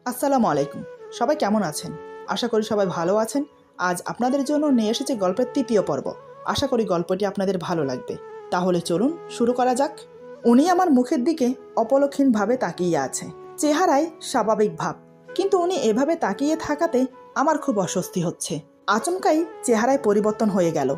আসসালামু আলাইকুম। সবাই কেমন আছেন? আশা করি সবাই ভালো আছেন। আজ আপনাদের জন্য নিয়ে এসেছি গল্পের ৩য় পর্ব। আশা করি গল্পটি আপনাদের ভালো লাগবে। তাহলে চলুন শুরু করা যাক। উনি আমার মুখের দিকে অপলক্ষীনভাবে তাকিয়ে আছে। চেহারায় স্বাভাবিক ভাব, কিন্তু উনি এভাবে তাকিয়ে থাকাতে আমার খুব অস্বস্তি হচ্ছে। আচমকাই চেহারায় পরিবর্তন হয়ে গেল।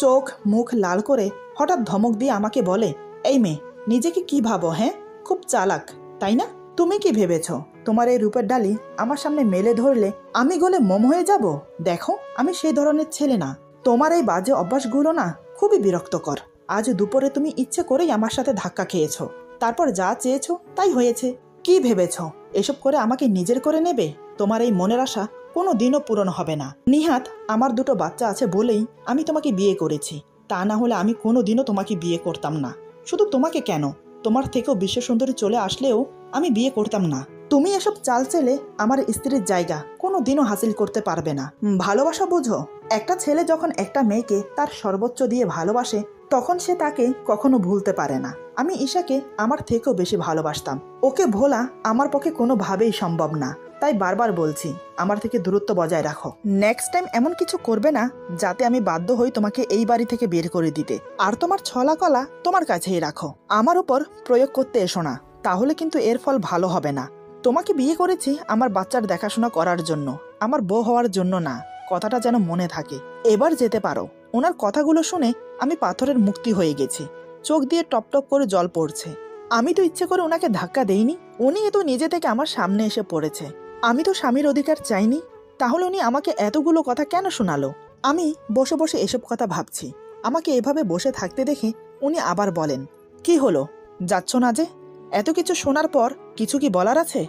চোখ মুখ লাল করে হঠাৎ ধমক দিয়ে আমাকে বলে, এই মেয়ে, নিজেকে কি ভাবো? হ্যাঁ, খুব চালাক, তাই না? তুমি কি ভেবেছ তোমার এই রূপের ডালি আমার সামনে মেলে ধরলে আমি গলে মোম হয়ে যাব? দেখো, আমি সেই ধরনের ছেলে না। তোমার এই বাজে অভ্যাসগুলো না খুবই বিরক্তকর। আজ দুপুরে তুমি ইচ্ছে করেই আমার সাথে ধাক্কা খেয়েছ, তারপর যা চেয়েছো তাই হয়েছে। কি ভেবেছ এসব করে আমাকে নিজের করে নেবে? তোমার এই মনের আশা কোনো দিনও পূরণ হবে না। নিহাত, আমার দুটো বাচ্চা আছে বলেই আমি তোমাকে বিয়ে করেছি। তা না হলে আমি কোনো দিনও তোমাকে বিয়ে করতাম না। শুধু তোমাকে কেন, তোমার থেকেও বিশ্ব সুন্দরী চলে আসলেও আমি বিয়ে করতাম না। তুমি এসব চাল চেলে আমার স্ত্রীর জায়গা কোনো দিনও হাসিল করতে পারবে না। ভালোবাসা বোঝো? একটা ছেলে যখন একটা মেয়েকে তার সর্বোচ্চ দিয়ে ভালোবাসে, তখন সে তাকে কখনো ভুলতে পারে না। আমি ঈশাকে আমার থেকেও বেশি ভালোবাসতাম। ওকে ভোলা আমার পক্ষে কোনোভাবেই সম্ভব না। তাই বারবার বলছি, আমার থেকে দূরত্ব বজায় রাখো। নেক্সট টাইম এমন কিছু করবে না যাতে আমি বাধ্য হই তোমাকে এই বাড়ি থেকে বের করে দিতে। আর তোমার ছলা কলা তোমার কাছেই রাখো, আমার উপর প্রয়োগ করতে এসো না, তাহলে কিন্তু এর ফল ভালো হবে না। তোমাকে বিয়ে করেছি আমার বাচ্চার দেখাশোনা করার জন্য, আমার বউ হওয়ার জন্য না। কথাটা যেন মনে থাকে। এবার যেতে পারো। ওনার কথাগুলো শুনে আমি পাথরের মুক্তি হয়ে গেছি। চোখ দিয়ে টপ টপ করে জল পড়ছে। আমি তো ইচ্ছে করে ওনাকে ধাক্কা দেইনি, উনি তো নিজে থেকে আমার সামনে এসে পড়েছে। আমি তো স্বামীর অধিকার চাইনি, তাহলে উনি আমাকে এতগুলো কথা কেন শোনালো? আমি বসে বসে এসব কথা ভাবছি। আমাকে এভাবে বসে থাকতে দেখে উনি আবার বলেন, কি হলো, যাচ্ছ না যে? এত কিছু শোনার পর কিছু কি বলার আছে?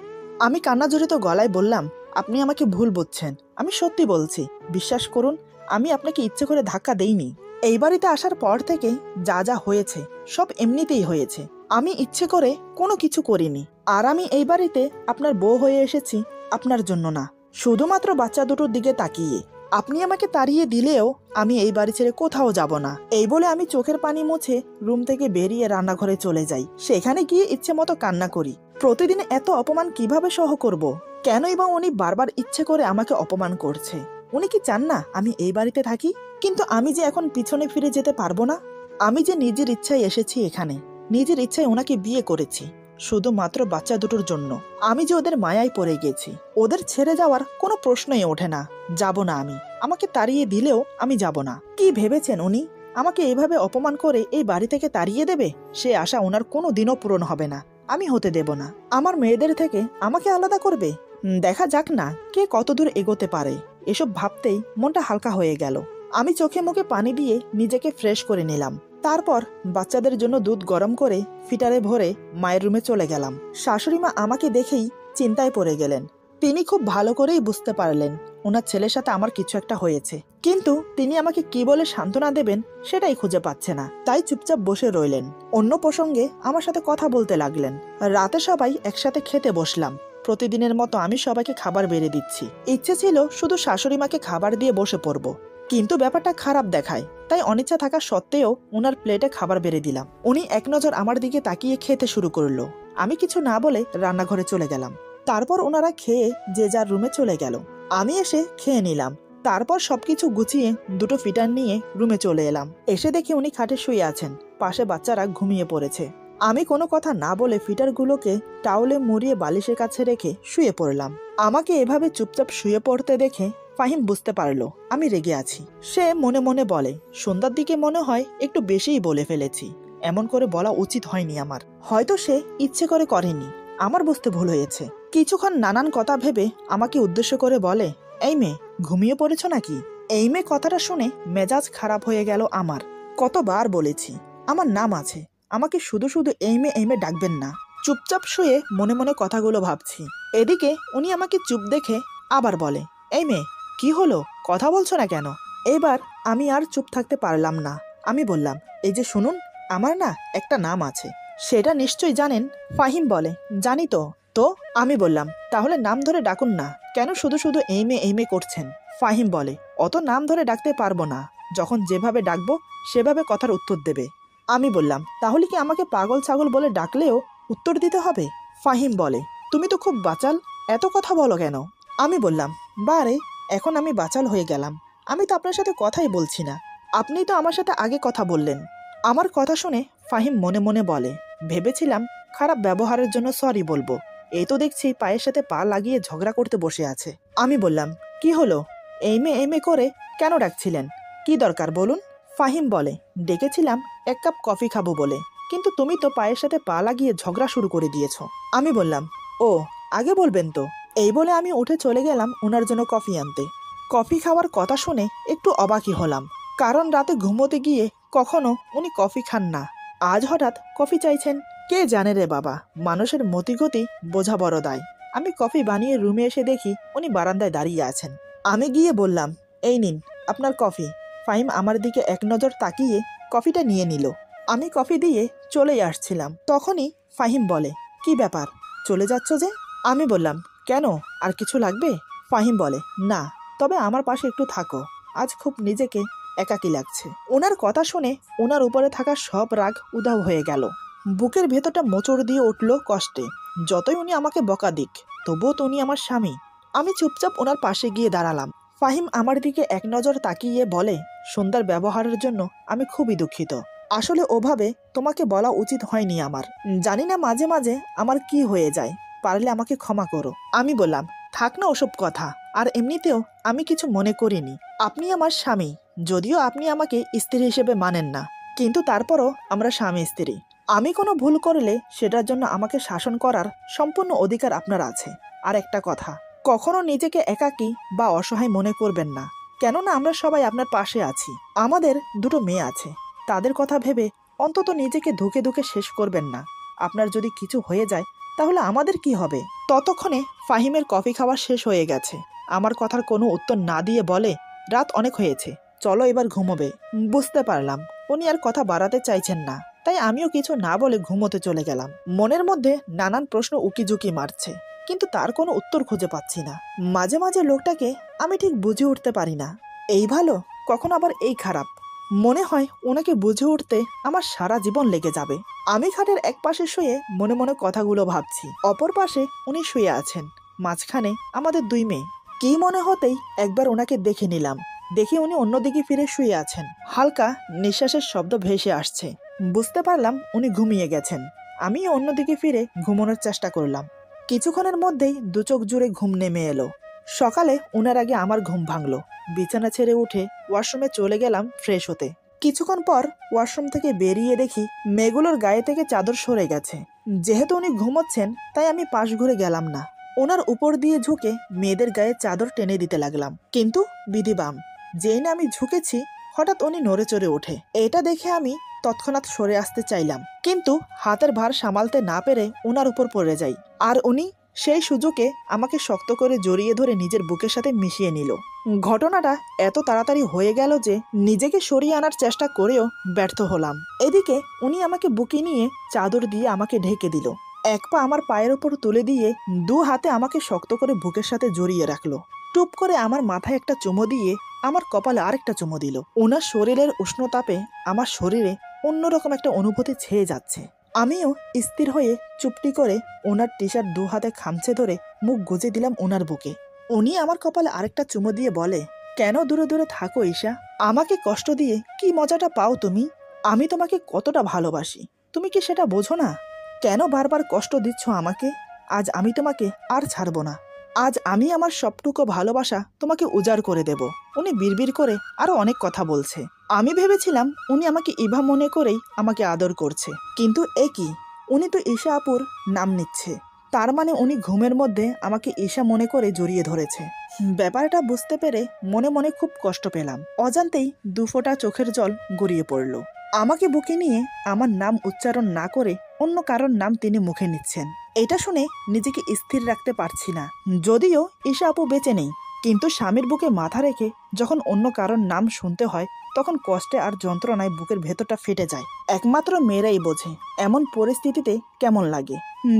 আমি কান্নাজড়িত গলায় বললাম, আপনি আমাকে ভুল বুঝছেন, আমি সত্যি বলছি। বিশ্বাস করুন, আমি আপনাকে ইচ্ছে করে ধাক্কা দেইনি। এই বাড়িতে আসার পর থেকে যা যা হয়েছে সব এমনিতেই হয়েছে। আমি ইচ্ছে করে কোনো কিছু করিনি। আর আমি এই বাড়িতে আপনার বউ হয়ে এসেছি আপনার জন্য না, শুধুমাত্র বাচ্চা দুটোর দিকে তাকিয়ে। আপনি আমাকে তাড়িয়ে দিলেও আমি এই বাড়ি ছেড়ে কোথাও যাব না। এই বলে আমি চোখের পানি মুছে রুম থেকে বেরিয়ে রান্নাঘরে চলে যাই। সেখানে গিয়ে ইচ্ছে মতো কান্না করি। প্রতিদিন এত অপমান কিভাবে সহ করব? কেনই বা উনি বারবার ইচ্ছে করে আমাকে অপমান করছে? উনি কি চান না আমি এই বাড়িতে থাকি? কিন্তু আমি যে এখন পিছনে ফিরে যেতে পারবো না। আমি যে নিজের ইচ্ছায় এসেছি এখানে, নিজের ইচ্ছায় ওনাকে বিয়ে করেছি, শুধুমাত্র বাচ্চা দুটোর জন্য। আমি যে ওদের মায়ায় পড়ে গেছি, ওদের ছেড়ে যাওয়ার কোনো প্রশ্নই ওঠে না। যাব না আমি। আমাকে তাড়িয়ে দিলেও আমি যাব না। কি ভেবেছেন উনি আমাকে এভাবে অপমান করে এই বাড়ি থেকে তাড়িয়ে দেবে? সে আশা ওনার কোনো দিনও পূরণ হবে না। আমি হতে দেব না। আমার মেয়েদের থেকে আমাকে আলাদা করবে? দেখা যাক না কে কতদূর এগোতে পারে। এসব ভাবতেই মনটা হালকা হয়ে গেল। আমি চোখে মুখে পানি দিয়ে নিজেকে ফ্রেশ করে নিলাম। তারপর বাচ্চাদের জন্য দুধ গরম করে ফিটারে ভরে মায়ের রুমে চলে গেলাম। শাশুড়ি মা আমাকে দেখেই চিন্তায় পড়ে গেলেন। তিনি খুব ভালো করেই বুঝতে পারলেন ওনার ছেলের সাথে আমার কিছু একটা হয়েছে, কিন্তু তিনি আমাকে কি বলে সান্ত্বনা দেবেন সেটাই খুঁজে পাচ্ছে না। তাই চুপচাপ বসে রইলেন। অন্য প্রসঙ্গে আমার সাথে কথা বলতে লাগলেন। রাতে সবাই একসাথে খেতে বসলাম। প্রতিদিনের মতো আমি সবাইকে খাবার বেড়ে দিচ্ছি। ইচ্ছে ছিল শুধু শাশুড়ি মাকে খাবার দিয়ে বসে পড়ব, কিন্তু ব্যাপারটা খারাপ দেখায়। তাই অনিচ্ছা থাকা সত্ত্বেও ওনার প্লেটে খাবার বেড়ে দিলাম। উনি এক নজর আমার দিকে তাকিয়ে খেতে শুরু করলো। আমি কিছু না বলে রান্নাঘরে চলে গেলাম। তারপর ওনারা খেয়ে যে যার রুমে চলে গেল। আমি এসে খেয়ে নিলাম। তারপর সবকিছু গুছিয়ে দুটো ফিটার নিয়ে রুমে চলে এলাম। এসে দেখি উনি খাটে শুয়ে আছেন, পাশে বাচ্চারা ঘুমিয়ে পড়েছে। আমি কোনো কথা না বলে ফিটারগুলোকে টাওলে মুড়িয়ে বালিশের কাছে রেখে শুয়ে পড়লাম। আমাকে এভাবে চুপচাপ শুয়ে পড়তে দেখে ফাহিম বুঝতে পারলো আমি রেগে আছি। সে মনে মনে বলে, সন্ধ্যার দিকে মনে হয় একটু বেশিই বলে ফেলেছি। এমন করে বলা উচিত হয়নি আমার। হয়তো সে ইচ্ছে করে করেনি, আমার বুঝতে ভুল হয়েছে। কিছুক্ষণ নানান কথা ভেবে আমাকে উদ্দেশ্য করে বলে, এই মেয়ে, ঘুমিয়ে পড়েছ নাকি? এই মেয়ে কথাটা শুনে মেজাজ খারাপ হয়ে গেল আমার। কতবার বলেছি আমার নাম আছে, আমাকে শুধু শুধু এই মেয়ে ডাকবেন না। চুপচাপ শুয়ে মনে মনে কথাগুলো ভাবছি। এদিকে উনি আমাকে চুপ দেখে আবার বলে, এই মেয়ে, কি হলো, কথা বলছো না কেন? এবার আমি আর চুপ থাকতে পারলাম না। আমি বললাম, এই যে শুনুন, আমার না একটা নাম আছে, সেটা নিশ্চয়ই জানেন। ফাহিম বলে, জানি তো। তো আমি বললাম, তাহলে নাম ধরে ডাকুন না, কেন শুধু শুধু এই মেয়ে করছেন? ফাহিম বলে, অত নাম ধরে ডাকতে পারবো না, যখন যেভাবে ডাকবো সেভাবে কথার উত্তর দেবে। আমি বললাম, তাহলে কি আমাকে পাগল ছাগল বলে ডাকলেও উত্তর দিতে হবে? ফাহিম বলে, তুমি তো খুব বাচাল, এত কথা বলো কেন? আমি বললাম, বারে, এখন আমি বাচাল হয়ে গেলাম। আমি তো আপনার সাথে কথাই বলছি না, আপনি তো আমার সাথে আগে কথা বললেন। আমার কথা শুনে ফাহিম মনে মনে বলে, ভেবেছিলাম খারাপ ব্যবহারের জন্য সরি বলবো, এই তো দেখছি পায়ের সাথে পা লাগিয়ে ঝগড়া করতে বসে আছে। আমি বললাম, কি হলো? এই মে করে কেন ডাকছিলেন? কি দরকার বলুন? ফাহিম বলে, ডেকেছিলাম 1 কাপ কফি খাবো বলে, কিন্তু তুমি তো পায়ের সাথে পা লাগিয়ে ঝগড়া শুরু করে দিয়েছো। আমি বললাম, ও, আগে বলবেন তো। এই বলে আমি উঠে চলে গেলাম ওনার জন্য কফি আনতে। কফি খাওয়ার কথা শুনে একটু অবাকই হলাম, কারণ রাতে ঘুমোতে গিয়ে কখনো উনি কফি খান না। আজ হঠাৎ কফি চাইছেন। কে জানে রে বাবা, মানুষের মতিগতি বোঝা বড় দায়। আমি কফি বানিয়ে রুমে এসে দেখি উনি বারান্দায় দাঁড়িয়ে আছেন। আমি গিয়ে বললাম, এই নিন আপনার কফি। ফাহিম আমার দিকে এক নজর তাকিয়ে কফিটা নিয়ে নিল। আমি কফি দিয়ে চলেই আসছিলাম, তখনই ফাহিম বলে, কি ব্যাপার, চলে যাচ্ছ যে? আমি বললাম, কেন, আর কিছু লাগবে? ফাহিম বলে, না, তবে আমার পাশে একটু থাকো, আজ খুব নিজেকে একাকী লাগছে। ওনার কথা শুনে ওনার উপরে থাকা সব রাগ উধাও হয়ে গেল। বুকের ভেতরটা মোচড় দিয়ে উঠল কষ্টে। যতই উনি আমাকে বকা দিক, তবুও তো উনি আমার স্বামী। আমি চুপচাপ ওনার পাশে গিয়ে দাঁড়ালাম। ফাহিম আমার দিকে এক নজর তাকিয়ে বলে, সন্ধ্যার ব্যবহারের জন্য আমি খুবই দুঃখিত। আসলে ওভাবে তোমাকে বলা উচিত হয়নি আমার। জানি না মাঝে মাঝে আমার কি হয়ে যায়, পারলে আমাকে ক্ষমা করো। আমি বললাম, থাক না ওসব কথা, আর এমনিতেও আমি কিছু মনে করিনি। আপনি আমার স্বামী, যদিও আপনি আমাকে স্ত্রী হিসেবে মানেন না, কিন্তু তারপরও আমরা স্বামী স্ত্রী। আমি কোনো ভুল করলে সেটার জন্য আমাকে শাসন করার সম্পূর্ণ অধিকার আপনার আছে। আর একটা কথা, কখনো নিজেকে একাকী বা অসহায় মনে করবেন না, কেননা আমরা সবাই আপনার পাশে আছি। আমাদের 2টো মেয়ে আছে, তাদের কথা ভেবে অন্তত নিজেকে ধুকে ধুকে শেষ করবেন না। আপনার যদি কিছু হয়ে যায় তাহলে আমাদের কি হবে? ততক্ষণে ফাহিমের কফি খাওয়া শেষ হয়ে গেছে। আমার কথার কোনো উত্তর না দিয়ে বলে, রাত অনেক হয়েছে, চলো এবার ঘুমোবে। বুঝতে পারলাম উনি আর কথা বাড়াতে চাইছেন না, তাই আমিও কিছু না বলে ঘুমোতে চলে গেলাম। মনের মধ্যে নানান প্রশ্ন উকিঝুঁকি মারছে, কিন্তু তার কোনো উত্তর খুঁজে পাচ্ছি না। মাঝে মাঝে লোকটাকে আমি ঠিক বুঝে উঠতে পারি না, এই ভালো কখন আবার এই খারাপ। মনে হয় ওনাকে বুঝে উঠতে আমার সারা জীবন লেগে যাবে। আমি খাটের এক পাশে শুয়ে মনে মনে কথাগুলো ভাবছি, অপর পাশে উনি শুয়ে আছেন, মাঝখানে আমাদের 2 মেয়ে। কি মনে হতেই একবার ওনাকে দেখে নিলাম, দেখে উনি অন্যদিকে ফিরে শুয়ে আছেন। হালকা নিঃশ্বাসের শব্দ ভেসে আসছে, বুঝতে পারলাম উনি ঘুমিয়ে গেছেন। আমি অন্যদিকে ফিরে ঘুমানোর চেষ্টা করলাম। কিছুক্ষণের মধ্যেই 2 চোখ জুড়ে ঘুম নেমে এলো। সকালে ওনার আগে আমার ঘুম ভাঙলো। বিছানা ছেড়ে উঠে ওয়াশরুমে চলে গেলাম ফ্রেশ হতে। কিছুক্ষণ পর ওয়াশরুম থেকে বেরিয়ে দেখি মেয়েগুলোর গায়ে থেকে চাদর সরে গেছে। যেহেতু উনি ঘুমোচ্ছেন তাই আমি পাশ ঘুরে গেলাম না, ওনার উপর দিয়ে ঝুঁকে মেয়েদের গায়ে চাদর টেনে দিতে লাগলাম। কিন্তু বিধিবাম, যেই না আমি ঝুঁকেছি হঠাৎ উনি নড়ে চড়ে ওঠে। এটা দেখে আমি তৎক্ষণাৎ সরে আসতে চাইলাম, কিন্তু হাতের ভার সামালতে না পেরে ওনার উপর পড়ে যাই, আর উনি সেই সুযোগে আমাকে শক্ত করে জড়িয়ে ধরে নিজের বুকের সাথে মিশিয়ে নিল। ঘটনাটা এত তাড়াতাড়ি হয়ে গেল যে নিজেকে সরিয়ে আনার চেষ্টা করেও ব্যর্থ হলাম। এদিকে উনি আমাকে বুকে নিয়ে চাদর দিয়ে আমাকে ঢেকে দিল। এক পা আমার পায়ের ওপর তুলে দিয়ে 2 হাতে আমাকে শক্ত করে বুকের সাথে জড়িয়ে রাখলো। টুপ করে আমার মাথায় একটা চুমো দিয়ে আমার কপালে আরেকটা চুমো দিল। ওনার শরীরের উষ্ণতাপে আমার শরীরে অন্যরকম একটা অনুভূতি ছেয়ে যাচ্ছে। আমিও স্থির হয়ে চুপটি করে ওনার টি-শার্ট 2 হাতে খামচে ধরে মুখ গুজে দিলাম ওনার বুকে। উনি আমার কপালে আরেকটা চুমো দিয়ে বলে, কেন দূরে দূরে থাকো ঈশা? আমাকে কষ্ট দিয়ে কি মজাটা পাও তুমি? আমি তোমাকে কতটা ভালোবাসি, তুমি কি সেটা বোঝো না? কেন বারবার কষ্ট দিচ্ছ আমাকে? আজ আমি তোমাকে আর ছাড়বো না। আজ আমি আমার সবটুকু ভালোবাসা তোমাকে উজাড় করে দেব। উনি বিড়বিড় করে আরো অনেক কথা বলছে। আমি ভেবেছিলাম উনি আমাকে ইভা মনে করেই আমাকে আদর করছে, কিন্তু এ কি, উনি তো ঈশা আপুর নাম নিচ্ছে। তার মানে উনি ঘুমের মধ্যে আমাকে ঈশা মনে করে জড়িয়ে ধরেছে। ব্যাপারটা বুঝতে পেরে মনে মনে খুব কষ্ট পেলাম। অজান্তেই 2 ফোঁটা চোখের জল গড়িয়ে পড়ল। আমাকে বুকে নিয়ে আমার নাম উচ্চারণ না করে অন্য কারোর নাম তিনি মুখে নিচ্ছেন। এটা শুনে নিজেকে স্থির রাখতে পারছি না। যদিও ঈশা আপু বেঁচে নেই, কিন্তু স্বামীর বুকে মাথা রেখে যখন অন্য কারোর নাম শুনতে হয় তখন কষ্টে আর যন্ত্রণায় বুকের ভেতরটা ফেটে যায়। একমাত্র মেয়েরাই বোঝে এমন পরিস্থিতিতে কেমন লাগে।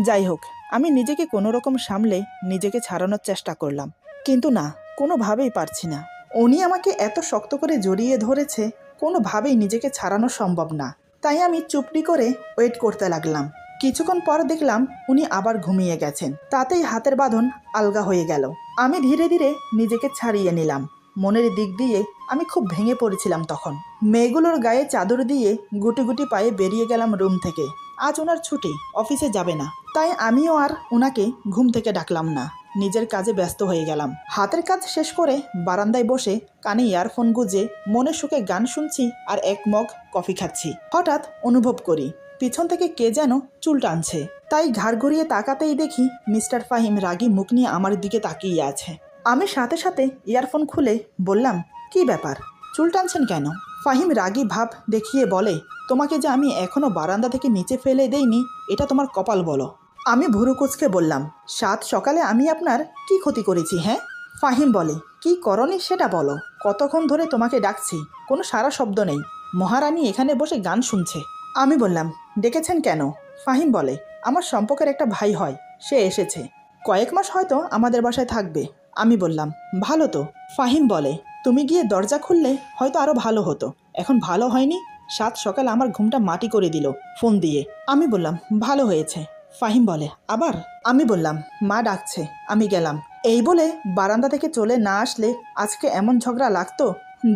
যাই হোক, আমি নিজেকে কোনো রকম সামলে নিজেকে ছাড়ানোর চেষ্টা করলাম, কিন্তু না, কোনোভাবেই পারছি না। উনি আমাকে এত শক্ত করে জড়িয়ে ধরেছে, কোনোভাবেই নিজেকে ছাড়ানো সম্ভব না। তাই আমি চুপটি করে ওয়েট করতে লাগলাম। কিছুক্ষণ পর দেখলাম উনি আবার ঘুমিয়ে গেছেন। তাতেই হাতের বাঁধন আলগা হয়ে গেল। আমি ধীরে ধীরে নিজেকে ছাড়িয়ে নিলাম। মনের দিক দিয়ে আমি খুব ভেঙে পড়েছিলাম তখন। মেয়েগুলোর গায়ে চাদর দিয়ে গুটি গুটি পায়ে বেরিয়ে গেলাম রুম থেকে। আজ ওনার ছুটি, অফিসে যাবে না, তাই আমিও আর ওনাকে ঘুম থেকে ডাকলাম না। নিজের কাজে ব্যস্ত হয়ে গেলাম। হাতের কাজ শেষ করে বারান্দায় বসে কানে ইয়ারফোন গুজে মনে সুখে গান শুনছি আর এক মগ কফি খাচ্ছি। হঠাৎ অনুভব করি পিছন থেকে কে যেন চুল টানছে। তাই ঘাড় ঘুরিয়ে তাকাতেই দেখি মিস্টার ফাহিম রাগী মুখ নিয়ে আমার দিকে তাকিয়ে আছে। আমি সাথে সাথে ইয়ারফোন খুলে বললাম, কি ব্যাপার, চুল টানছেন কেন? ফাহিম রাগী ভাব দেখিয়ে বলে, তোমাকে যে আমি এখনো বারান্দা থেকে নিচে ফেলে দেইনি, এটা তোমার কপাল বলো। আমি ভুরু কুচকে বললাম, সাত সকালে আমি আপনার কি ক্ষতি করেছি? হ্যাঁ। ফাহিম বলে, কি করনি সেটা বলো। কতক্ষণ ধরে তোমাকে ডাকছি, কোনো সারা শব্দ নেই। মহারানী এখানে বসে গান শুনছে। আমি বললাম, ডেকেছেন কেন? ফাহিম বলে, আমার সম্পর্কের একটা ভাই হয়, সে এসেছে, কয়েক মাস হয়তো আমাদের বাসায় থাকবে। আমি বললাম, ভালো তো। ফাহিম বলে, তুমি গিয়ে দরজা খুললে হয়তো আরও ভালো হতো। এখন ভালো হয়নি, সাত সকাল আমার ঘুমটা মাটি করে দিল ফোন দিয়ে। আমি বললাম, ভালো হয়েছে। ফাহিম বলে, আবার? আমি বললাম, মা ডাকছে, আমি গেলাম। এই বলে বারান্দা থেকে চলে না আসলে আজকে এমন ঝগড়া লাগতো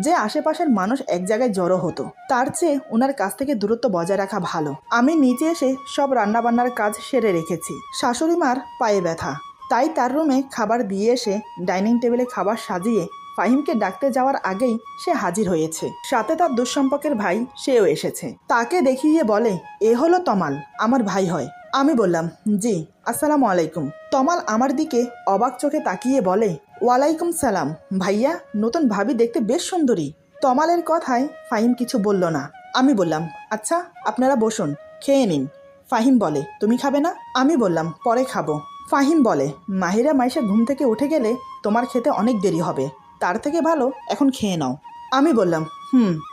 যে আশেপাশের মানুষ এক জায়গায় জড়ো হতো। তার চেয়ে ওনার কাছ থেকে দূরত্ব বজায় রাখা ভালো। আমি নিচে এসে সব রান্নাবান্নার কাজ সেরে রেখেছি। শাশুড়ি মার পায়ে ব্যথা, তাই তার রুমে খাবার দিয়ে এসে ডাইনিং টেবিলে খাবার সাজিয়ে ফাহিমকে ডাকতে যাওয়ার আগেই সে হাজির হয়েছে। সাথে তার দুঃসম্পর্কের ভাই সেও এসেছে। তাকে দেখিয়ে বলে, এ হলো তমাল, আমার ভাই হয়। আমি বললাম, জি, আসসালামু আলাইকুম। তমাল আমার দিকে অবাক চোখে তাকিয়ে বলে, ওয়ালাইকুম সালাম ভাইয়া, নতুন ভাবি দেখতে বেশ সুন্দরী। তমালের কথায় ফাহিম কিছু বলল না। আমি বললাম, আচ্ছা আপনারা বসুন, খেয়ে নিন। ফাহিম বলে, তুমি খাবে না? আমি বললাম, পরে খাবো। ফাহিম বলে, মাহিরা মাইশা ঘুম থেকে উঠে গেলে তোমার খেতে অনেক দেরি হবে, তার থেকে ভালো এখন খেয়ে নাও। আমি বললাম,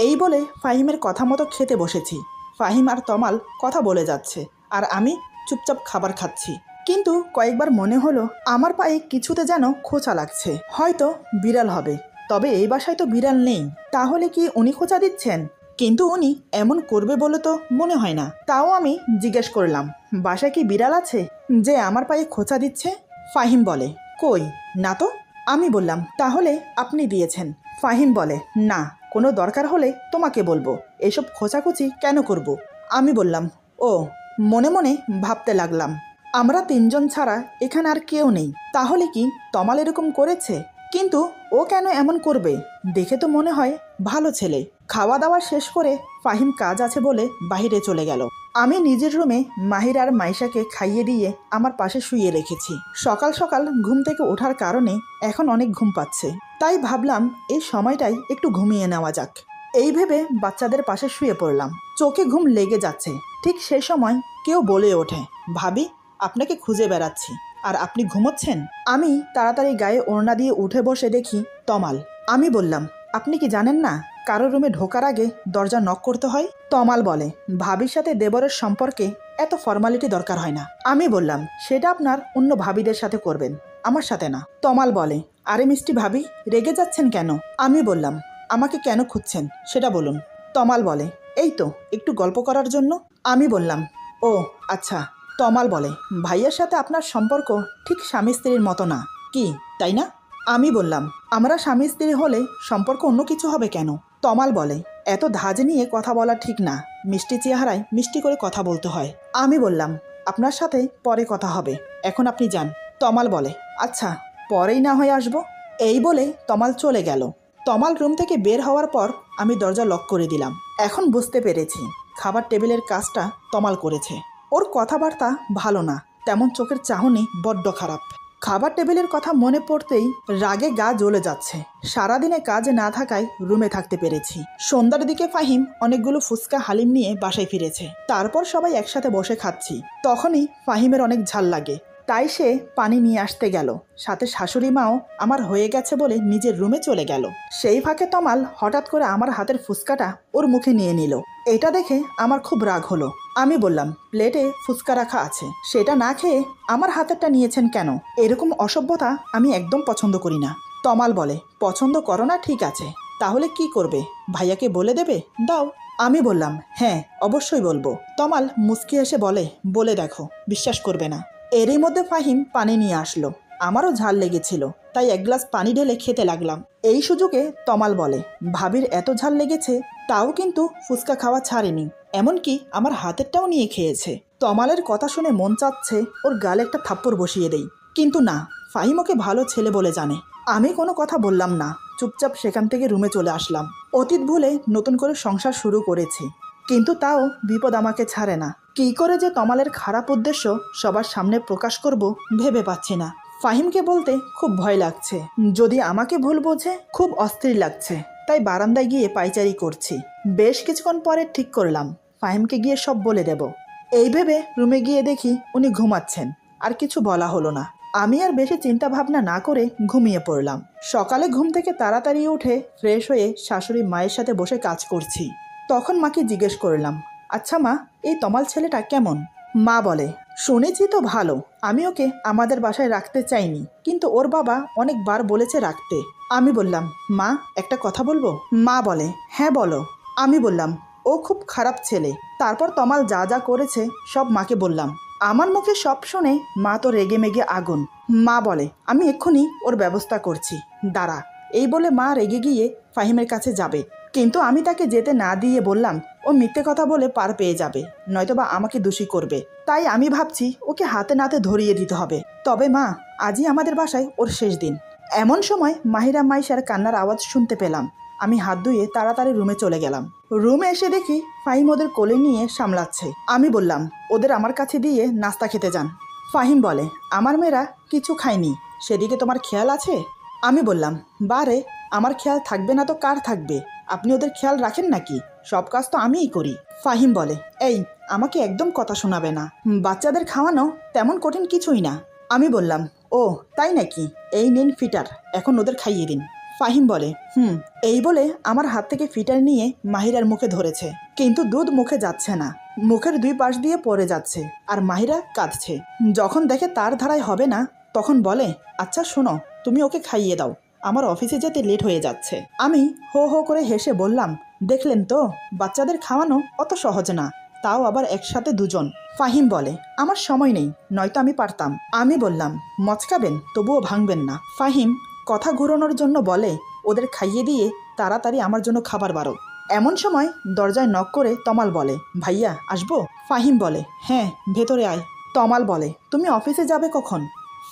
এই বলে ফাহিমের কথা মতো খেতে বসেছি। ফাহিম আর তমাল কথা বলে যাচ্ছে আর আমি চুপচাপ খাবার খাচ্ছি। কিন্তু কয়েকবার মনে হলো আমার পায়ে কিছুতে যেন খোঁচা লাগছে, হয়তো বিড়াল হবে। তবে এই বাসায় তো বিড়াল নেই, তাহলে কি উনি খোঁচা দিচ্ছেন? কিন্তু উনি এমন করবে বলে তো মনে হয় না। তাও আমি জিজ্ঞেস করলাম, বাসায় কি বিড়াল আছে যে আমার পায়ে খোঁচা দিচ্ছে? ফাহিম বলে, কই না তো। আমি বললাম, তাহলে আপনি দিয়েছেন। ফাহিম বলে, না, কোনো দরকার হলে তোমাকে বলবো, এসব খোঁচাখুচি কেন করব? আমি বললাম, ও। মনে মনে ভাবতে লাগলাম, আমরা তিনজন ছাড়া এখানে আর কেউ নেই, তাহলে কি তমাল এরকম করেছে? কিন্তু ও কেন এমন করবে? দেখে তো মনে হয় ভালো ছেলে। খাওয়া দাওয়া শেষ করে ফাহিম কাজ আছে বলে বাইরে চলে গেল। আমি নিজের রুমে মাহির আর মাইশাকে খাইয়ে দিয়ে আমার পাশে শুয়ে রেখেছি। সকাল সকাল ঘুম থেকে ওঠার কারণে এখন অনেক ঘুম পাচ্ছে, তাই ভাবলাম এই সময়টাই একটু ঘুমিয়ে নেওয়া যাক। এই ভেবে বাচ্চাদের পাশে শুয়ে পড়লাম। চোখে ঘুম লেগে যাচ্ছে। ঠিক সেই সময় কেউ বলে ওঠে, ভাবি, আপনাকে খুঁজে বেড়াচ্ছি আর আপনি ঘুমোচ্ছেন। আমি তাড়াতাড়ি গায়ে ওড়না দিয়ে উঠে বসে দেখি তমাল। আমি বললাম, আপনি কি জানেন না কারো রুমে ঢোকার আগে দরজা নক করতে হয়? তমাল বলে, ভাবির সাথে দেবরের সম্পর্কে এত ফর্মালিটি দরকার হয় না। আমি বললাম, সেটা আপনার অন্য ভাবিদের সাথে করবেন, আমার সাথে না। তমাল বলে, আরে মিষ্টি ভাবি, রেগে যাচ্ছেন কেন? আমি বললাম, আমাকে কেন খুঁজছেন সেটা বলুন। তমাল বলে, এই তো একটু গল্প করার জন্য। আমি বললাম, ও আচ্ছা। তমাল বলে, ভাইয়ের সাথে আপনার সম্পর্ক ঠিক স্বামী স্ত্রীর মতো না, কি তাই না? আমি বললাম, আমরা স্বামী স্ত্রী হলে সম্পর্ক অন্য কিছু হবে কেন? তমাল বলে, এত ধাজ নিয়ে কথা বলা ঠিক না, মিষ্টি চেহারায় মিষ্টি করে কথা বলতে হয়। আমি বললাম, আপনার সাথে পরে কথা হবে, এখন আপনি যান। তমাল বলে, আচ্ছা, পরেই না হয় আসবো। এই বলে তমাল চলে গেল। তমাল রুম থেকে বের হওয়ার পর আমি দরজা লক করে দিলাম। এখন বুঝতে পেরেছি খাবার টেবিলের কাজটা তমাল করেছে। ওর কথাবার্তা ভালো না, তেমন চোখের চাহনি বড্ড খারাপ। খাবার টেবিলের কথা মনে পড়তেই রাগে গা জ্বলে যাচ্ছে। সারাদিনে কাজে না থাকায় রুমে থাকতে পেরেছি। সন্ধ্যার দিকে ফাহিম অনেকগুলো ফুচকা হালিম নিয়ে বাসায় ফিরেছে। তারপর সবাই একসাথে বসে খাচ্ছি। তখনই ফাহিমের অনেক ঝাল লাগে, তাই সে পানি নিয়ে আসতে গেল। সাথে শাশুড়ি মাও আমার হয়ে গেছে বলে নিজের রুমে চলে গেল। সেই ফাঁকে তমাল হঠাৎ করে আমার হাতের ফুচকাটা ওর মুখে নিয়ে নিল। এটা দেখে আমার খুব রাগ হলো। আমি বললাম, প্লেটে ফুচকা রাখা আছে, সেটা না খেয়ে আমার হাতেরটা নিয়েছেন কেন? এরকম অসভ্যতা আমি একদম পছন্দ করি না। তমাল বলে, পছন্দ করো না ঠিক আছে, তাহলে কি করবে? ভাইয়াকে বলে দেবে? দাও। আমি বললাম, হ্যাঁ অবশ্যই বলবো। তমাল মুচকি এসে বলে দেখো, বিশ্বাস করবে না। এরই মধ্যে ফাহিম পানি নিয়ে আসলো। আমারও ঝাল লেগেছিল, তাই এক গ্লাস পানি ঢেলে খেতে লাগলাম। এই সুযোগে তমাল বলে, ভাবির এত ঝাল লেগেছে, তাও কিন্তু ফুচকা খাওয়া ছাড়েনি, এমনকি আমার হাতেরটাও নিয়ে খেয়েছে। তমালের কথা শুনে মন চাচ্ছে ওর গালে একটা থাপ্পড় বসিয়ে দেই, কিন্তু না, ফাহিম ওকে ভালো ছেলে বলে জানে। আমি কোনো কথা বললাম না, চুপচাপ সেখান থেকে রুমে চলে আসলাম। অতীত ভুলে নতুন করে সংসার শুরু করেছি, কিন্তু তাও বিপদ আমাকে ছাড়ে না। কী করে যে তমালের খারাপ উদ্দেশ্য সবার সামনে প্রকাশ করব ভেবে পাচ্ছি না। ফাহিমকে বলতে খুব ভয় লাগছে, যদি আমাকে ভুল বোঝে খুব অস্থির লাগছে, তাই বারান্দায় গিয়ে পায়চারি করছি। বেশ কিছুক্ষণ পরে ঠিক করলাম ফাহিমকে গিয়ে সব বলে দেব। এই ভেবে রুমে গিয়ে দেখি উনি ঘুমাচ্ছেন, আর কিছু বলা হলো না। আমি আর বেশি চিন্তা ভাবনা না করে ঘুমিয়ে পড়লাম। সকালে ঘুম থেকে তাড়াতাড়ি উঠে ফ্রেশ হয়ে শাশুড়ি মায়ের সাথে বসে কাজ করছি। তখন মাকে জিজ্ঞেস করলাম, আচ্ছা মা, এই তমাল ছেলেটা কেমন? মা বলে, শুনেছি তো ভালো, আমি ওকে আমাদের বাসায় রাখতে চাইনি, কিন্তু ওর বাবা অনেকবার বলেছে রাখতে। আমি বললাম, মা একটা কথা বলবো? মা বলে, হ্যাঁ বলো। আমি বললাম, ও খুব খারাপ ছেলে। তারপর তমাল যা যা করেছে সব মাকে বললাম। আমার মুখে সব শুনে মা তো রেগে মেগে আগুন। মা বলে, আমি এক্ষুনি ওর ব্যবস্থা করছি, দাঁড়া। এই বলে মা রেগে গিয়ে ফাহিমের কাছে যাবে, কিন্তু আমি তাকে যেতে না দিয়ে বললাম, ও মিথ্যে কথা বলে পার পেয়ে যাবে, নয়তোবা আমাকে দোষী করবে। তাই আমি ভাবছি ওকে হাতে নাতে ধরিয়ে দিতে হবে। তবে মা, আজই আমাদের বাসায় ওর শেষ দিন। এমন সময় মাহিরা মাইশার কান্নার আওয়াজ শুনতে পেলাম। আমি হাত ধুয়ে তাড়াতাড়ি রুমে চলে গেলাম। রুমে এসে দেখি ফাহিম ওদের কোলে নিয়ে সামলাচ্ছে। আমি বললাম, ওদের আমার কাছে দিয়ে নাস্তা খেতে যান। ফাহিম বলে, আমার মেয়েরা কিছু খায়নি, সেদিকে তোমার খেয়াল আছে? আমি বললাম, বারে, আমার খেয়াল থাকবে না তো কার থাকবে? আপনি ওদের খেয়াল রাখেন নাকি? সব কাজ তো আমিই করি। ফাহিম বলে, এই, আমাকে একদম কথা শোনাবে না, বাচ্চাদের খাওয়ানো তেমন কঠিন কিছুই না। আমি বললাম, ও তাই নাকি, এই নিন ফিটার, এখন ওদের খাইয়ে দিন। ফাহিম বলে, এই বলে আমার হাত থেকে ফিটার নিয়ে মাহিরার মুখে ধরেছে, কিন্তু দুধ মুখে যাচ্ছে না, মুখের দুই পাশ দিয়ে পড়ে যাচ্ছে, আর মাহিরা কাঁদছে। যখন দেখে তার ধারায় হবে না, তখন বলে, আচ্ছা শোনো, তুমি ওকে খাইয়ে দাও, আমার অফিসে যেতে লেট হয়ে যাচ্ছে। আমি হো হো করে হেসে বললাম, দেখলেন তো, বাচ্চাদের খাওয়ানো অত সহজ না, তাও আবার একসাথে দুজন। ফাহিম বলে, আমার সময় নেই, নয়তো আমি পারতাম। আমি বললাম, মচকাবেন তবুও ভাঙবেন না। ফাহিম কথা ঘুরানোর জন্য বলে, ওদের খাইয়ে দিয়ে তাড়াতাড়ি আমার জন্য খাবার বাড়ো। এমন সময় দরজায় নক করে তমাল বলে, ভাইয়া আসবো? ফাহিম বলে, হ্যাঁ ভেতরে আয়। তমাল বলে, তুমি অফিসে যাবে কখন?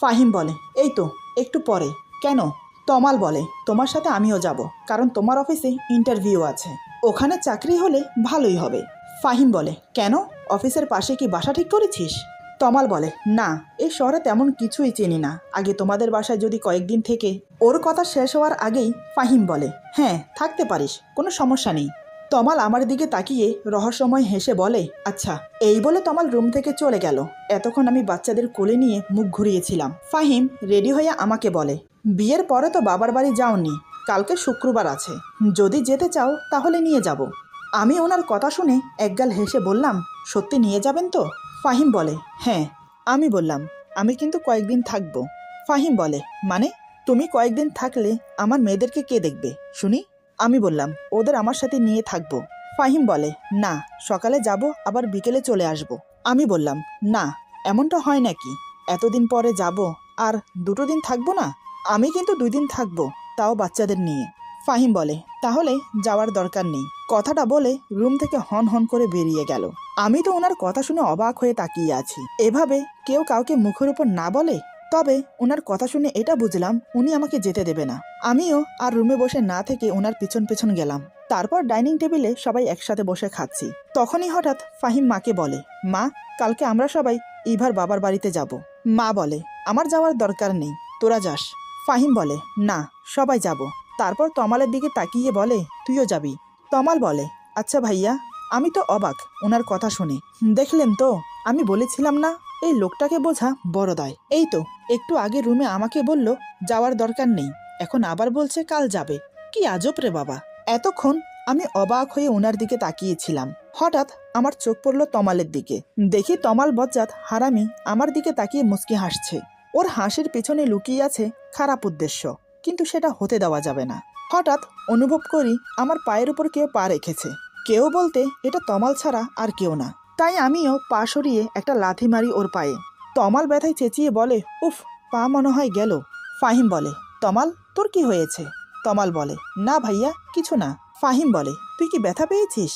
ফাহিম বলে, এই তো একটু পরে। কেন? তমাল বলে, তোমার সাথে আমিও যাব, কারণ তোমার অফিসে ইন্টারভিউ আছে, ওখানে চাকরি হলে ভালোই হবে। ফাহিম বলে, কেন, অফিসের পাশে কি বাসা ঠিক করেছিস? তমাল বলে, না, এই শহরে তেমন কিছুই চিনি না, আগে তোমাদের বাসায় যদি কয়েকদিন থেকে। ওর কথা শেষ হওয়ার আগেই ফাহিম বলে, হ্যাঁ থাকতে পারিস, কোনো সমস্যা নেই। তমাল আমার দিকে তাকিয়ে রহস্যময় হেসে বলে, আচ্ছা। এই বলে তমাল রুম থেকে চলে গেল। এতক্ষণ আমি বাচ্চাদের কোলে নিয়ে মুখ ঘুরিয়েছিলাম। ফাহিম রেডি হয়ে আমাকে বলে, বিয়ের পরে তো বাবার বাড়ি যাওনি, কালকে শুক্রবার আছে, যদি যেতে চাও তাহলে নিয়ে যাব। আমি ওনার কথা শুনে একগাল হেসে বললাম, সত্যি নিয়ে যাবেন তো? ফাহিম বলে, হ্যাঁ। আমি বললাম, আমি কিন্তু কয়েকদিন থাকবো। ফাহিম বলে, মানে? তুমি কয়েকদিন থাকলে আমার মেয়েদেরকে কে দেখবে শুনি? আমি বললাম, ওদের আমার সাথে নিয়ে থাকবো। ফাহিম বলে, না, সকালে যাব আবার বিকেলে চলে আসব। আমি বললাম, না, এমনটা হয় নাকি? এতদিন পরে যাব আর 2 দিন থাকবো না? আমি কিন্তু 2 দিন থাকবো, তাও বাচ্চাদের নিয়ে। ফাহিম বলে, তাহলে যাওয়ার দরকার নেই। কথাটা বলে রুম থেকে হন হন করে বেরিয়ে গেল। আমি তো ওনার কথা শুনে অবাক হয়ে তাকিয়ে আছি। এভাবে কেউ কাউকে মুখের উপর না বলে। তবে ওনার কথা শুনে এটা বুঝলাম উনি আমাকে যেতে দেবে না। আমিও আর রুমে বসে না থেকে ওনার পিছন পিছন গেলাম। তারপর ডাইনিং টেবিলে সবাই একসাথে বসে খাচ্ছি। তখনই হঠাৎ ফাহিম মাকে বলে, মা, কালকে আমরা সবাই ইভার বাবার বাড়িতে যাব। মা বলে, আমার যাওয়ার দরকার নেই, তোরা যাস। ফাহিম বলে, না, সবাই যাব। তারপর তমালের দিকে তাকিয়ে বলে, তুইও যাবি? তমাল বলে, আচ্ছা ভাইয়া। আমি তো অবাক ওনার কথা শুনে। দেখলেন তো, আমি বলেছিলাম না, এই লোকটাকে বোঝা বড় দায়। এই তো একটু আগে রুমে আমাকে বলল যাওয়ার দরকার নেই, এখন আবার বলছে কাল যাবে। কি আজব রে বাবা। এতক্ষণ আমি অবাক হয়ে ওনার দিকে তাকিয়েছিলাম। হঠাৎ আমার চোখ পড়ল তমালের দিকে। দেখি তমাল বজ্জাত হারামি আমার দিকে তাকিয়ে মুচকি হাসছে। ওর হাসির পিছনে লুকিয়ে আছে খারাপ উদ্দেশ্য, কিন্তু সেটা হতে দেওয়া যাবে না। হঠাৎ অনুভব করি আমার পায়ের উপর কেউ পা রেখেছে। কেউ বলতে এটা তমাল ছাড়া আর কেউ না। তাই আমিও পা সরিয়ে একটা লাথি মারি ওর পায়ে। তমাল ব্যথায় চেঁচিয়ে বলে, উফ, পা মনে হয় গেল। ফাহিম বলে, তমাল তোর কি হয়েছে? তমাল বলে, না ভাইয়া, কিছু না। ফাহিম বলে, তুই কি ব্যথা পেয়েছিস?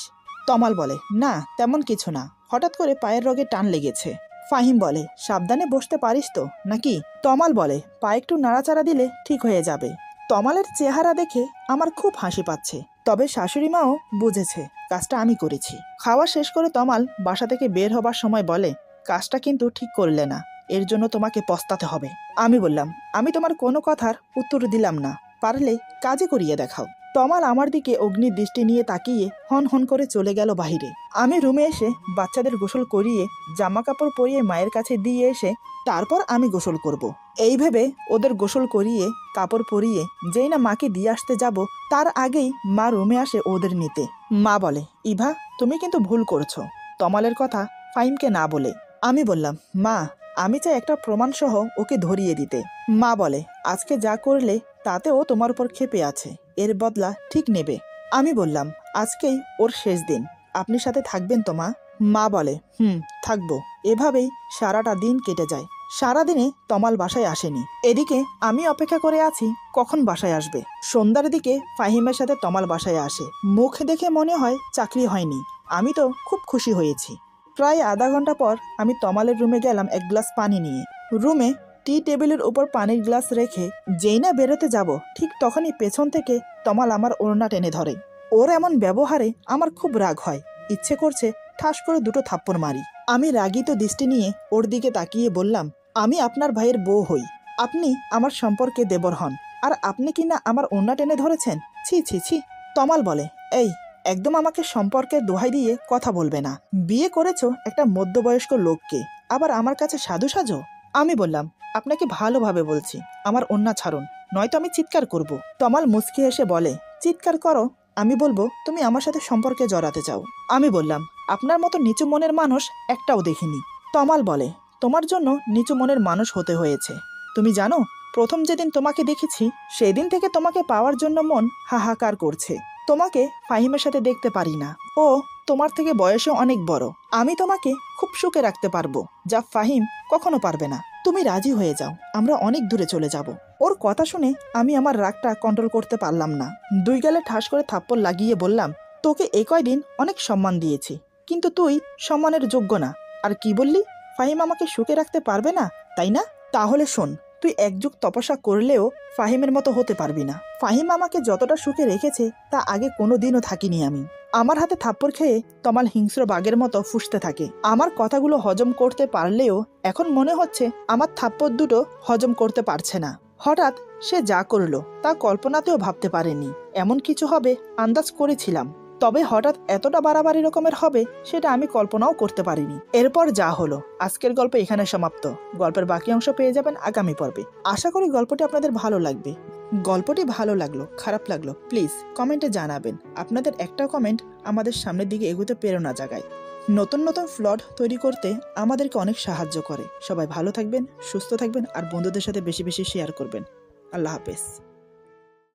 তমাল বলে, না তেমন কিছু না, হঠাৎ করে পায়ের রগে টান লেগেছে। ফাহিম বলে, সাবধানে বসতে পারিস তো নাকি? তমাল বলে, পা একটু নাড়াচাড়া দিলে ঠিক হয়ে যাবে। তমালের চেহারা দেখে আমার খুব হাসি পাচ্ছে, তবে শাশুড়ি মাও বুঝেছে কাজটা আমি করেছি। খাওয়া শেষ করে তমাল বাসা থেকে বের হবার সময় বলে, কাজটা কিন্তু ঠিক করলে না, এর জন্য তোমাকে পস্তাতে হবে। আমি বললাম, আমি তোমার কোনো কথার উত্তর দিলাম না, পারলে কাজে করিয়ে দেখাও। তমাল আমার দিকে অগ্নি দৃষ্টি নিয়ে তাকিয়ে হন হন করে চলে গেল বাহিরে। আমি রুমে এসে বাচ্চাদের গোসল করিয়ে জামা কাপড় পরিয়ে মায়ের কাছে দিয়ে এসে তারপর আমি গোসল করব। এই ভেবে ওদের গোসল করিয়ে কাপড় পরিয়ে যেই না মাকে দিয়ে আসতে যাব, তার আগেই মা রুমে আসে ওদের নিতে। মা বলে, ইভা তুমি কিন্তু ভুল করছো, তমালের কথা ফাহিমকে না বলে। আমি বললাম, মা আমি চাই একটা প্রমাণ সহ ওকে ধরিয়ে দিতে। মা বলে, আজকে যা করলে তাতে ও তোমার উপর ক্ষেপে আছে, এর বদলা ঠিক নেবে। আমি বললাম, আজকেই ওর শেষ দিন, আপনি সাথে থাকবেন তো মা? মা বলে, থাকবো। এভাবেই সারাটা দিন কেটে যায়। সারাদিনে তমাল বাসায় আসেনি। এদিকে আমি অপেক্ষা করে আছি কখন বাসায় আসবে। সন্ধ্যার দিকে ফাহিমের সাথে তমাল বাসায় আসে। মুখ দেখে মনে হয় চাকরি হয়নি। আমি তো খুব খুশি হয়েছি। প্রায় আধা ঘন্টা পর আমি তমালের রুমে গেলাম এক গ্লাস পানি নিয়ে। রুমে টি টেবিলের উপর পানির গ্লাস রেখে যেই না বেরোতে যাব, ঠিক তখনই পেছন থেকে তমাল আমার ওড়না টেনে ধরে। ওর এমন ব্যবহারে আমার খুব রাগ হয়, ইচ্ছে করছে ঠাস করে দুটো থাপ্পড় মারি। আমি রাগিত দৃষ্টি নিয়ে ওর দিকে তাকিয়ে বললাম, আমি আপনার ভাইয়ের বউ হই, আপনি আমার সম্পর্কে দেবর হন, আর আপনি কি না আমার ওড়না টেনে ধরেছেন? ছি ছি ছি। তমাল বলে, এই একদম আমাকে সম্পর্কের দোহাই দিয়ে কথা বলবে না। বিয়ে করেছো একটা মধ্যবয়স্ক লোককে, আবার আমার কাছে সাধু সাজো? আমি বললাম, আপনাকে ভালোভাবে বলছি, আমার ওড়না ছাড়ুন, নয়তো আমি চিৎকার করব। তমাল মুচকি এসে বলে, চিৎকার করো, আমি বলবো তুমি আমার সাথে সম্পর্কে জড়াতে চাও। আমি বললাম, আপনার মতো নিচু মনের মানুষ একটাও দেখিনি। তমাল বলে, তোমার জন্য নিচু মনের মানুষ হতে হয়েছে। তুমি জানো, প্রথম যেদিন তোমাকে দেখেছি সেদিন থেকে তোমাকে পাওয়ার জন্য মন হাহাকার করছে। তোমাকে ফাহিমের সাথে দেখতে পারি না, ও তোমার থেকে বয়সে অনেক বড়। আমি তোমাকে খুব সুখে রাখতে পারবো, যা ফাহিম কখনো পারবে না। তুমি রাজি হয়ে যাও, আমরা অনেক দূরে চলে যাব। ওর কথা শুনে আমি আমার রাগটা কন্ট্রোল করতে পারলাম না। দুই গালে ঠাস করে থাপ্পড় লাগিয়ে বললাম, তোকে এই কয়দিন অনেক সম্মান দিয়েছি, কিন্তু তুই সম্মানের যোগ্য না। আর কি বললি, ফাহিম আমাকে সুখে রাখতে পারবে না, তাই না? তাহলে শোন, তুই এক যুগ তপস্যা করলেও ফাহিমের মতো হতে পারবি না। ফাহিম আমাকে যতটা সুখে রেখেছে তা আগে কোনোদিনও থাকিনি আমি। আমার হাতে থাপ্পড় খেয়ে তমাল হিংস্র বাঘের মতো ফুঁসতে থাকে। আমার কথাগুলো হজম করতে পারলেও এখন মনে হচ্ছে আমার থাপ্পড় দুটো হজম করতে পারছে না। হঠাৎ সে যা করলো তা কল্পনাতেও ভাবতে পারেনি। এমন কিছু হবে আন্দাজ করেছিলাম, তবে হঠাৎ এতটা বাড়াবাড়ি রকমের হবে সেটা আমি কল্পনাও করতে পারিনি। এরপর যা হলো, আজকের গল্প এখানে সমাপ্ত। গল্পের বাকি অংশ পেয়ে যাবেন আগামী পর্বে। আশা করি গল্পটি আপনাদের ভালো লাগবে। গল্পটি ভালো লাগলো, খারাপ লাগলো, প্লিজ কমেন্টে জানাবেন। আপনাদের একটা কমেন্ট আমাদের সামনের দিকে এগোতে প্রেরণা জাগায়। নতুন নতুন প্লট তৈরি করতে আমাদেরকে অনেক সাহায্য করে। সবাই ভালো থাকবেন, সুস্থ থাকবেন, আর বন্ধুদের সাথে বেশি বেশি শেয়ার করবেন। আল্লাহ হাফেজ।